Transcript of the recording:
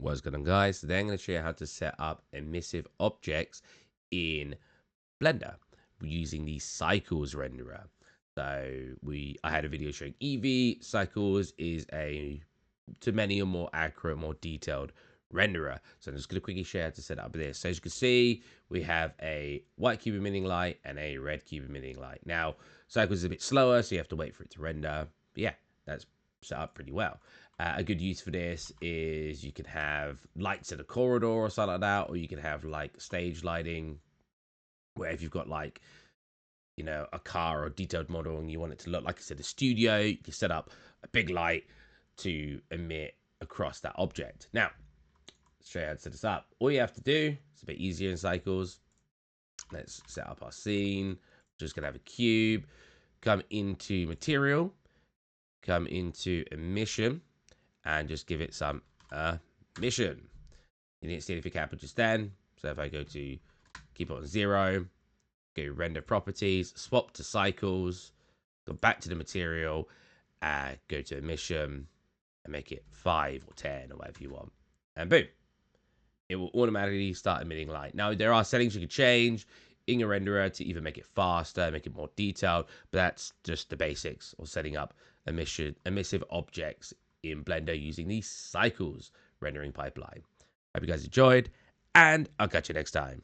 What's going on, guys? Today I'm going to show you how to set up emissive objects in Blender using the cycles renderer. I had a video showing EV. Cycles is to many a more accurate, more detailed renderer. So I'm just going to quickly show you how to set up this. So as you can see, we have a white cube emitting light and a red cube emitting light. Now, cycles is a bit slower, so you have to wait for it to render. But yeah, that's set up pretty well. A good use for this is you can have lights in a corridor or something like that, or you can have like stage lighting, where if you've got like, a car or a detailed model and you want it to look like it's in a studio, you can set up a big light to emit across that object. Now, let's show you how to set this up. All you have to do, it's a bit easier in cycles. Let's set up our scene. We're just gonna have a cube, come into material, come into emission, and just give it some emission. You need to see if you can put just then. So if I go to keep it on 0, go render properties, swap to cycles, go back to the material, go to emission, and make it 5 or 10 or whatever you want. And boom, it will automatically start emitting light. Now, there are settings you can change in your renderer to either make it faster, make it more detailed, but that's just the basics of setting up emissive objects in Blender using the cycles rendering pipeline. Hope you guys enjoyed, and I'll catch you next time.